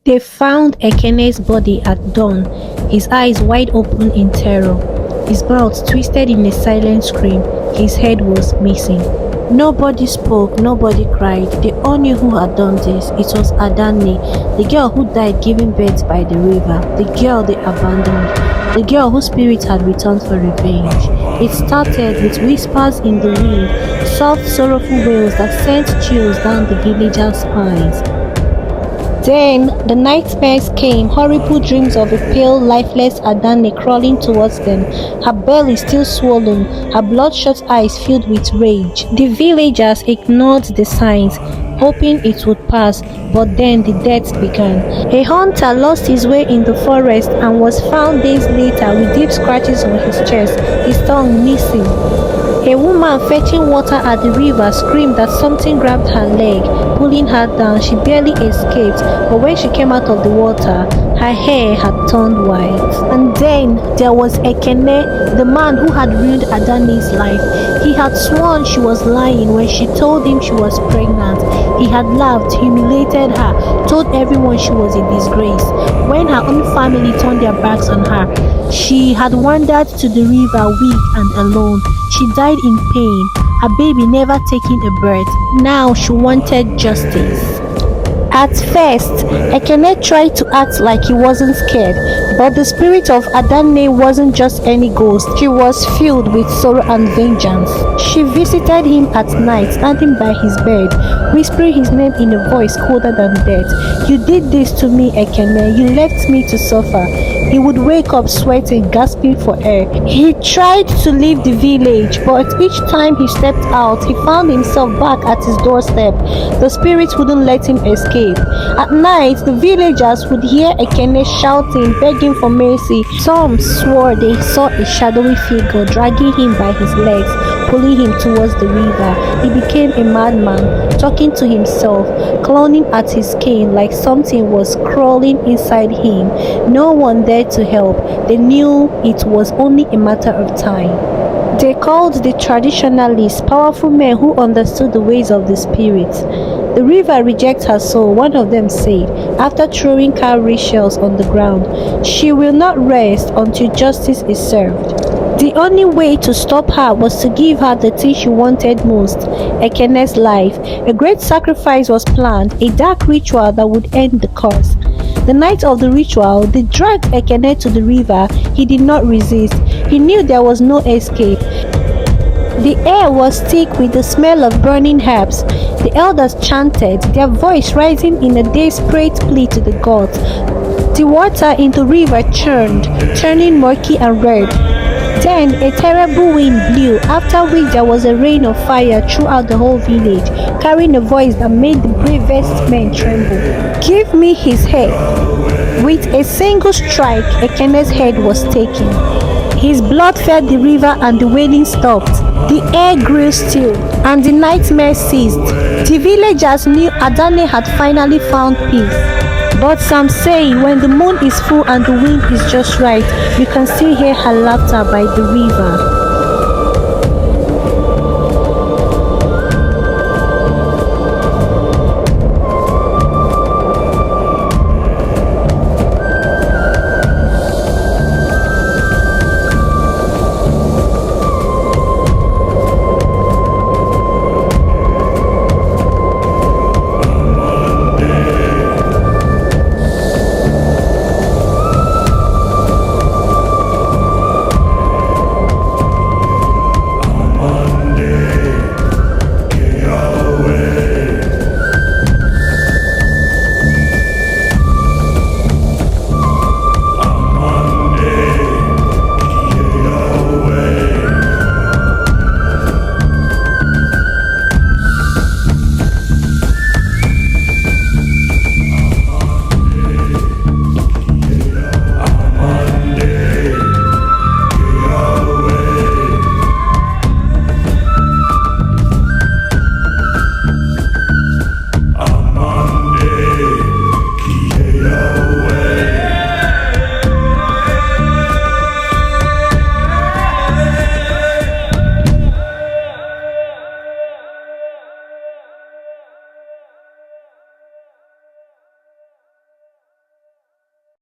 They found Ekene's body at dawn, his eyes wide open in terror, his mouth twisted in a silent scream. His head was missing. Nobody spoke, nobody cried. They all knew who had done this. It was Adanne, the girl who died giving birth by the river, the girl they abandoned, the girl whose spirit had returned for revenge. It started with whispers in the wind, soft, sorrowful wails that sent chills down the villagers' spines. Then the nightmares came, horrible dreams of a pale, lifeless Adanne crawling towards them, her belly still swollen, her bloodshot eyes filled with rage. The villagers ignored the signs, hoping it would pass, but then the death began. A hunter lost his way in the forest and was found days later with deep scratches on his chest, his tongue missing. A woman fetching water at the river screamed that something grabbed her leg, pulling her down. She barely escaped, but when she came out of the water, her hair had turned white. And then there was Ekene, the man who had ruined Adanne's life. He had sworn she was lying when she told him she was pregnant. He had laughed, humiliated her, told everyone she was a disgrace. When her own family turned their backs on her, she had wandered to the river weak and alone. She died in pain, her baby never taking a birth. Now she wanted justice. At first, Ekene tried to act like he wasn't scared, but the spirit of Adanne wasn't just any ghost. She was filled with sorrow and vengeance. She visited him at night, standing by his bed, whispering his name in a voice colder than death. "You did this to me, Ekene. You left me to suffer." He would wake up sweating, gasping for air. He tried to leave the village, but each time he stepped out, he found himself back at his doorstep. The spirit wouldn't let him escape. At night, the villagers would hear Ekene shouting, begging for mercy. Some swore they saw a shadowy figure dragging him by his legs, pulling him towards the river. He became a madman, talking to himself, clawing at his cane like something was crawling inside him. No one dared to help. They knew it was only a matter of time. They called the traditionalists powerful men who understood the ways of the spirit. "The river rejects her soul," one of them said, after throwing cowrie shells on the ground. "She will not rest until justice is served." The only way to stop her was to give her the thing she wanted most, Ekene's life. A great sacrifice was planned, a dark ritual that would end the curse. The night of the ritual, they dragged Ekene to the river. He did not resist. He knew there was no escape. The air was thick with the smell of burning herbs. The elders chanted, their voice rising in a desperate plea to the gods. The water in the river churned, turning murky and red. Then a terrible wind blew, after which there was a rain of fire throughout the whole village, carrying a voice that made the bravest men tremble. "Give me his head." With a single strike, Ekene's head was taken. His blood fed the river and the wailing stopped. The air grew still, and the nightmare ceased. The villagers knew Adanne had finally found peace. But some say when the moon is full and the wind is just right, you can still hear her laughter by the river.